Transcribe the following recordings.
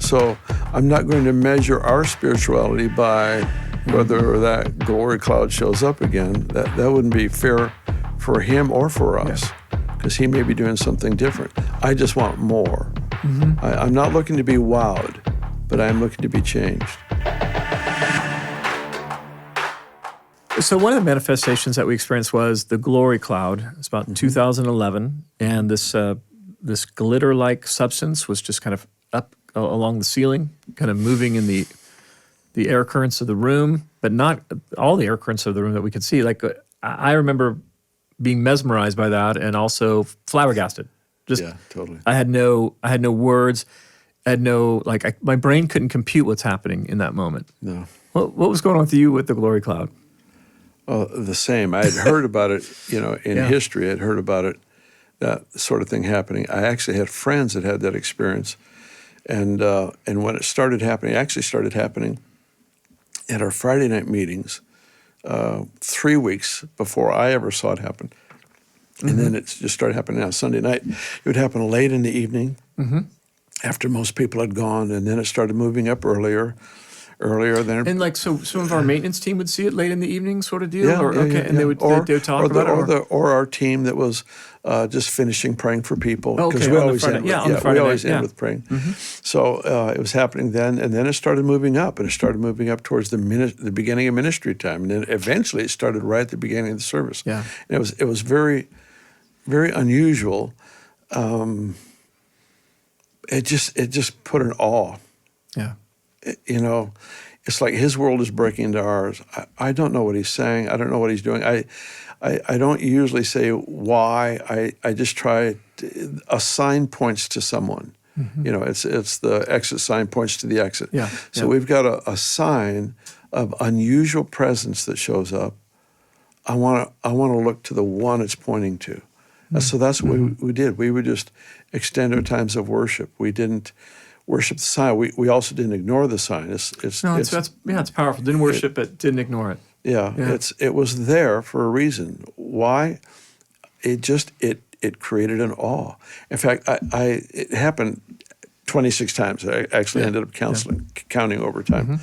So I'm not going to measure our spirituality by whether that glory cloud shows up again. That wouldn't be fair for him or for us, because he may be doing something different. I just want more. I'm not looking to be wowed, but I'm looking to be changed. So one of the manifestations that we experienced was the glory cloud. It's about 2011, and this glitter-like substance was just kind of up along the ceiling, kind of moving in the air currents of the room, but not all the air currents of the room that we could see. Like I remember being mesmerized by that, and also flabbergasted. Just, yeah, totally. I had no words. I had no, my brain couldn't compute what's happening in that moment. No. What was going on with you with the glory cloud? Well, the same. I had heard about it, in history. I'd heard about it, that sort of thing happening. I actually had friends that had that experience. And when it started happening, it actually started happening at our Friday night meetings 3 weeks before I ever saw it happen. And then it just started happening on Sunday night. It would happen late in the evening after most people had gone, and then it started moving up earlier than. And so some of our maintenance team would see it late in the evening, sort of deal. And they would talk about it. Or our team that was just finishing praying for people, because we always end with praying. So it was happening then, and then it started moving up, and it started moving up towards the beginning of ministry time, and then eventually it started right at the beginning of the service. Yeah, and it was very, very unusual. It just put an awe. Yeah. It's like his world is breaking into ours. I don't know what he's saying. I don't know what he's doing. I don't usually say why. I just try a sign points to someone. It's the exit sign points to the exit. Yeah. So we've got a sign of unusual presence that shows up. I want to look to the one it's pointing to. So that's what we did. We would just extend our times of worship. We didn't worship the sign. We also didn't ignore the sign. It's powerful. Didn't worship it, didn't ignore it. Yeah. It was there for a reason. Why? It created an awe. In fact, it happened 26 times. I actually ended up counting over time.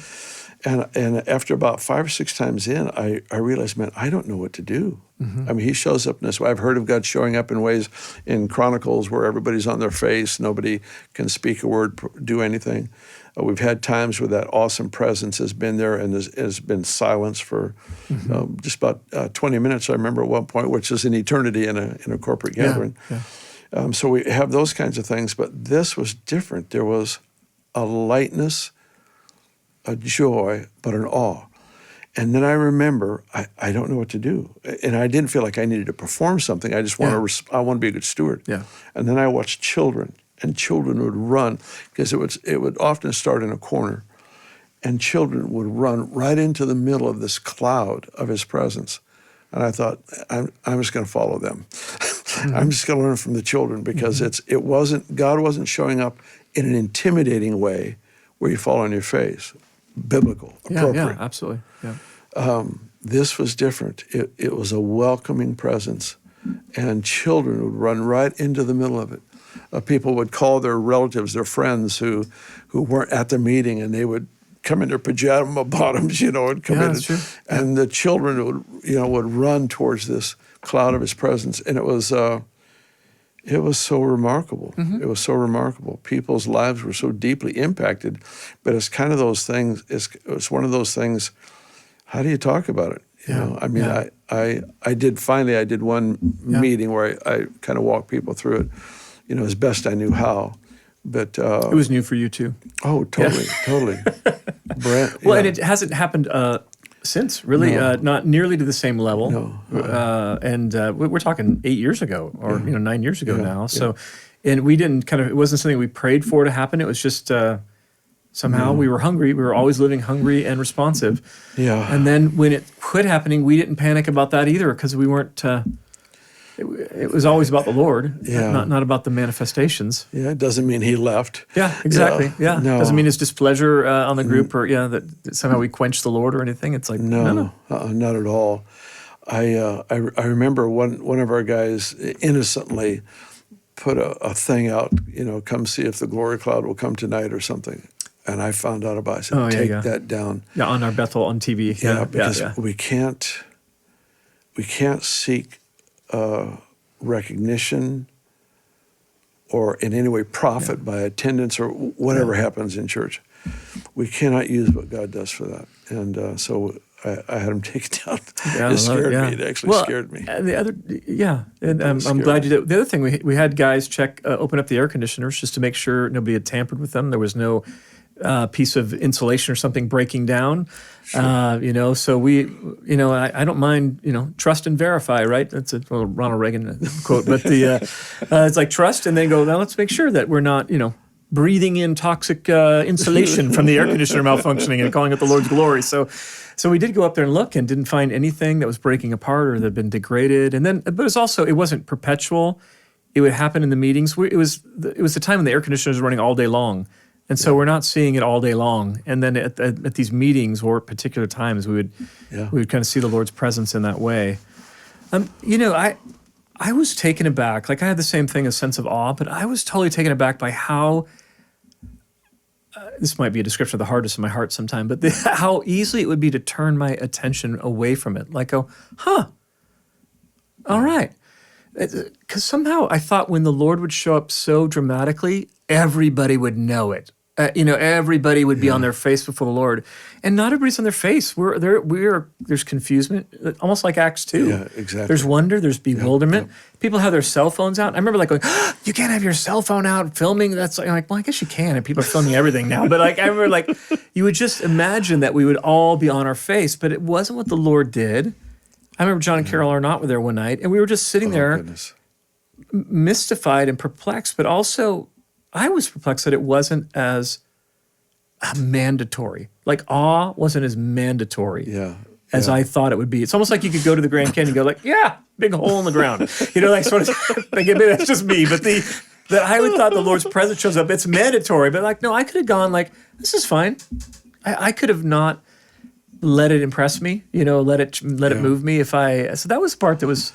And after about 5 or 6 times in, I realized, man, I don't know what to do. I mean, he shows up in this way. I've heard of God showing up in ways in Chronicles where everybody's on their face, nobody can speak a word, do anything. We've had times where that awesome presence has been there and has been silence for just about 20 minutes, I remember at one point, which is an eternity in a corporate gathering. So we have those kinds of things, but this was different. There was a lightness, a joy, but an awe. And then I remember, I don't know what to do. And I didn't feel like I needed to perform something. I just want to be a good steward. Yeah. And then I watched children, and children would run, because it would often start in a corner. And children would run right into the middle of this cloud of his presence. And I thought, I'm just going to follow them. I'm just going to learn from the children, because God wasn't showing up in an intimidating way where you fall on your face. Biblical, appropriate. Yeah, absolutely. Yeah. This was different. It was a welcoming presence, and children would run right into the middle of it. People would call their relatives, their friends who weren't at the meeting, and they would come in their pajama bottoms, and come in, and the children would run towards this cloud of his presence, and it was so remarkable. It was so remarkable. People's lives were so deeply impacted, but it's kind of those things. It's one of those things. How do you talk about it? I mean, I did one meeting where I kind of walked people through it, as best I knew how. But it was new for you too. Oh, totally. Brent, and it hasn't happened since, really, not nearly to the same level. No. And we're talking 8 years ago, or 9 years ago now. So, and we didn't it wasn't something we prayed for to happen. It was just somehow we were hungry. We were always living hungry and responsive. Yeah. And then when it quit happening, we didn't panic about that either, because we weren't. It was always about the Lord, not about the manifestations. Yeah, it doesn't mean he left. Yeah, exactly. Yeah, no. Doesn't mean his displeasure on the group, or that somehow we quenched the Lord or anything. It's like no. Not at all. I remember one of our guys innocently put a thing out, come see if the glory cloud will come tonight or something. And I found out about it. I said, take that down. Yeah, on our Bethel on TV. Yeah, because we can't seek recognition or in any way profit by attendance or whatever happens in church. We cannot use what God does for that. And so I had him take it down. It scared me. It actually scared me. And I'm glad you did. The other thing, we had guys open up the air conditioners just to make sure nobody had tampered with them. There was no piece of insulation or something breaking down. Sure. So we, I don't mind, trust and verify, right? That's a Ronald Reagan quote. But it's like trust and then go, now let's make sure that we're not, breathing in toxic insulation from the air conditioner malfunctioning and calling it the Lord's glory. So we did go up there and look and didn't find anything that was breaking apart or that had been degraded. And then, but it wasn't perpetual. It would happen in the meetings. It was the time when the air conditioner was running all day long. And so we're not seeing it all day long. And then at these meetings or at particular times, we would kind of see the Lord's presence in that way. I was taken aback. Like I had the same thing, a sense of awe, but I was totally taken aback by how, this might be a description of the hardest in my heart sometime, but how easily it would be to turn my attention away from it. Like go, all right. Because somehow I thought when the Lord would show up so dramatically, everybody would know it. Everybody would be on their face before the Lord, and not everybody's on their face. There's confusion, almost like Acts 2. Yeah, exactly. There's wonder, there's bewilderment. People have their cell phones out. I remember like going, you can't have your cell phone out filming. That's like, well, I guess you can, and people are filming everything now. But like, I remember like, you would just imagine that we would all be on our face, but it wasn't what the Lord did. I remember John and Carol Arnott were there one night, and we were just sitting there, mystified and perplexed, but also I was perplexed that it wasn't as mandatory. Like awe wasn't as mandatory as I thought it would be. It's almost like you could go to the Grand Canyon and go like, big hole in the ground. Like sort of, like maybe that's just me, but that I would thought the Lord's presence shows up. It's mandatory, but like, no, I could have gone like, this is fine. I could have not let it impress me, let it move me so that was the part that was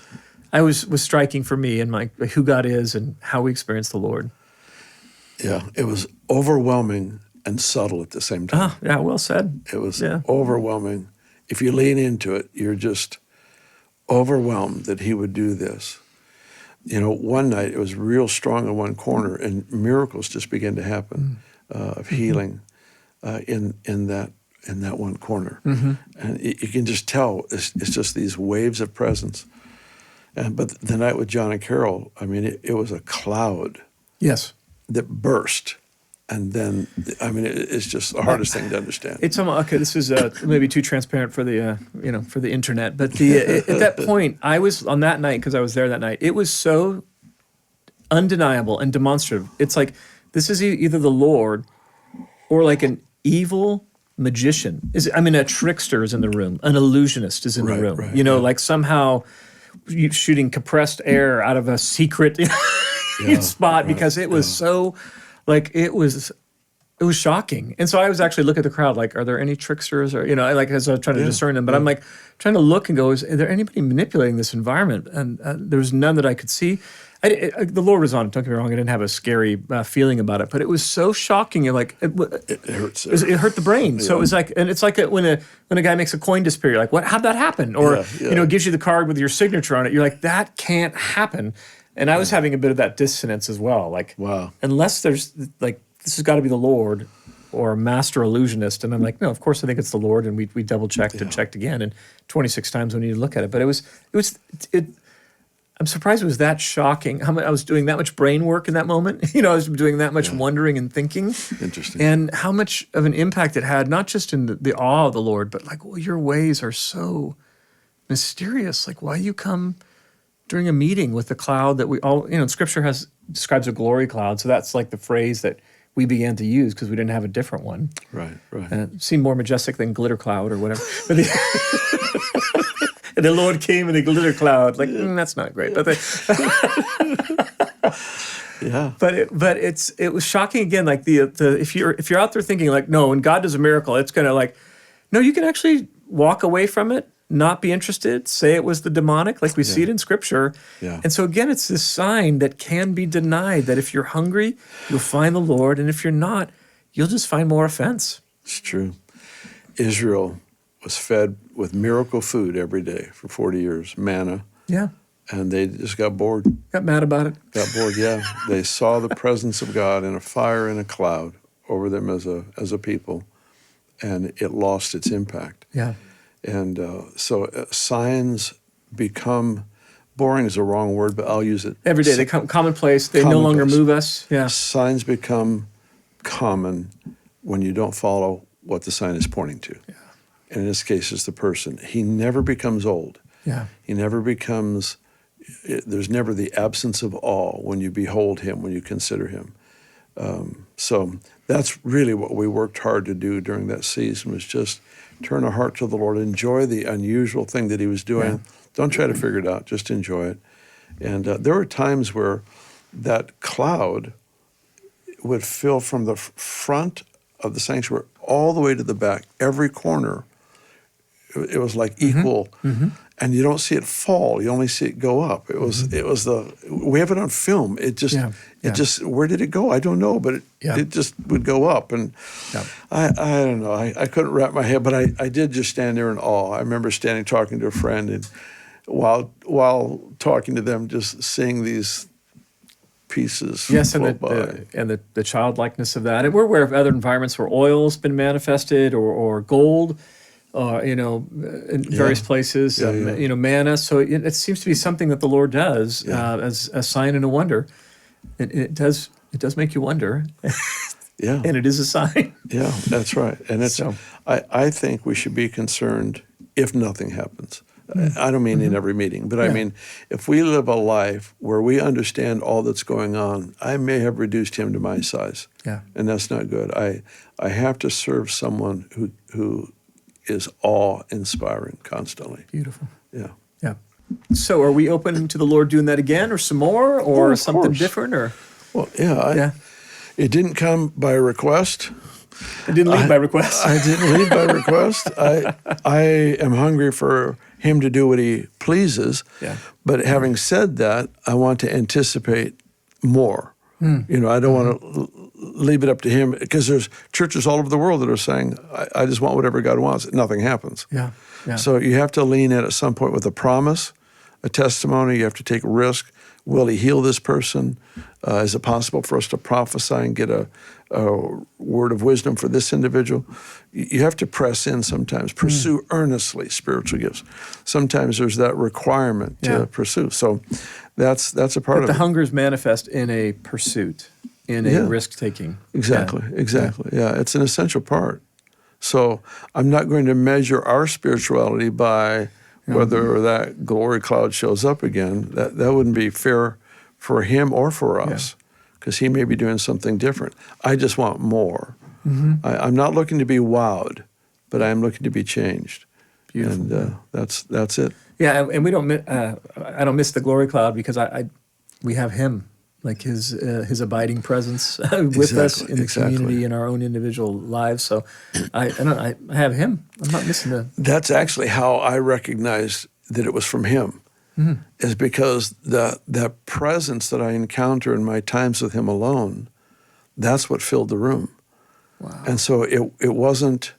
striking for me and like who God is and how we experience the Lord. Yeah, it was overwhelming and subtle at the same time. Well said. It was overwhelming. If you lean into it, you're just overwhelmed that he would do this. One night it was real strong in one corner, and miracles just began to happen of healing in that one corner. And you can just tell it's just these waves of presence. But the night with John and Carol, I mean, it was a cloud. Yes. That burst, and then it's just the hardest thing to understand. It's okay. This is maybe too transparent for the for the internet, but at that point, I was on that night because I was there that night. It was so undeniable and demonstrative. It's like this is either the Lord or like an evil magician. A trickster is in the room, an illusionist is in the room. Right, like somehow shooting compressed air out of a secret. Spot because it was so like it was shocking. And so I was actually looking at the crowd like, are there any tricksters or like as I was trying to discern them, but I'm like trying to look and go, is there anybody manipulating this environment? And there was none that I could see. The Lord was on it, don't get me wrong, I didn't have a scary feeling about it, but it was so shocking. Like it hurts. It hurt the brain. So it was like, and it's like when a guy makes a coin disappear, you're like, what? How'd that happen? Or gives you the card with your signature on it. You're like, that can't happen. And I was having a bit of that dissonance as well. Like, wow. Unless there's like, this has got to be the Lord or a master illusionist. And I'm like, no, of course I think it's the Lord. And we double checked and checked again. And 26 times we need to look at it. But I'm surprised it was that shocking. I was doing that much brain work in that moment. I was doing that much wondering and thinking. Interesting. And how much of an impact it had, not just in the awe of the Lord, but like, well, your ways are so mysterious. Like, why you come during a meeting with the cloud that we all, Scripture describes a glory cloud. So that's like the phrase that we began to use because we didn't have a different one. Right. And it seemed more majestic than glitter cloud or whatever. And the Lord came in a glitter cloud. Like, that's not great. But But it was shocking again. Like if you're out there thinking like, no, when God does a miracle, it's gonna like, no, you can actually walk away from it not be interested, say it was the demonic, like we see it in Scripture. Yeah. And so again, it's this sign that can be denied, that if you're hungry, you'll find the Lord, and if you're not, you'll just find more offense. It's true. Israel was fed with miracle food every day for 40 years, manna, Yeah. and they just got bored. Got mad about it. Got bored, yeah. They saw the presence of God in a fire and a cloud over them as a people, and it lost its impact. Yeah. And so signs become, boring is a wrong word, but I'll use it. Every day they come commonplace. They no longer Commonplace. move us. Yeah. Signs become common when you don't follow what the sign is pointing to. Yeah. And in this case, it's the person. He never becomes old. Yeah. He never becomes, there's never the absence of awe when you behold him, when you consider him. So that's really what we worked hard to do during that season, was just turn our heart to the Lord, enjoy the unusual thing that he was doing. Yeah. Don't try to figure it out, just enjoy it. And there were times where that cloud would fill from the front of the sanctuary all the way to the back, every corner. It was like equal, and you don't see it fall. You only see it go up. It was we have it on film. It just where did it go? I don't know, but it just would go up, and I don't know. I couldn't wrap my head, but I did just stand there in awe. I remember standing talking to a friend, and while talking to them, just seeing these pieces flow by. And the childlikeness of that. And we're aware of other environments where oil's been manifested, or gold, in various places, manna. So it seems to be something that the Lord does as a sign and a wonder. It does make you wonder. Yeah. And it is a sign. Yeah, that's right. And it's I think we should be concerned if nothing happens. I don't mean in every meeting, but I mean, if we live a life where we understand all that's going on, I may have reduced him to my size. Yeah. And that's not good. I have to serve someone who is awe-inspiring constantly. Beautiful. Yeah. Yeah. So are we open to the Lord doing that again, or some more, or of something course. different? Or Well, it didn't come by request. it didn't lead by request. I didn't lead by request. I am hungry for him to do what he pleases. Yeah. But having said that, I want to anticipate more. I don't want to leave it up to him, because there's churches all over the world that are saying, I just want whatever God wants. Nothing happens. Yeah. So you have to lean in at some point with a promise, a testimony. You have to take a risk. Will he heal this person? Is it possible for us to prophesy and get a word of wisdom for this individual? You have to press in sometimes, pursue earnestly spiritual gifts. Sometimes there's that requirement to pursue. So that's a part of the it. hungers manifest in a pursuit, in a risk-taking. Exactly. Yeah, it's an essential part. So I'm not going to measure our spirituality by whether that glory cloud shows up again. That wouldn't be fair for him or for us, because he may be doing something different. I just want more. I'm not looking to be wowed, but I'm looking to be changed. Beautiful. And that's it. Yeah, and we don't. I don't miss the glory cloud, because we have him, like his abiding presence with us in the community, in our own individual lives. So I have him. I'm not missing the. That's actually how I recognized that it was from him, is because the presence that I encounter in my times with him alone, that's what filled the room. Wow. And so it wasn't.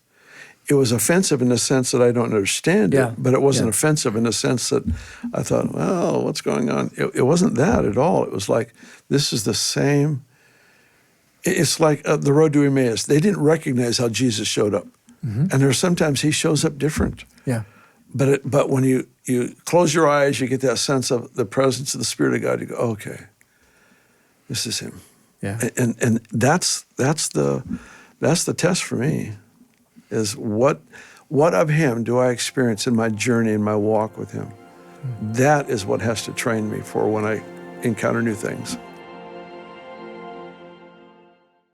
It was offensive in the sense that I don't understand it, but it wasn't offensive in the sense that I thought, well, what's going on? It wasn't that at all. It was like, this is the same. It's like the road to Emmaus. They didn't recognize how Jesus showed up. And there's sometimes he shows up different. Yeah. But when you close your eyes, you get that sense of the presence of the Spirit of God. You go, okay, this is him. Yeah. And that's the test for me. Is what of him do I experience in my journey, in my walk with him? That is what has to train me for when I encounter new things.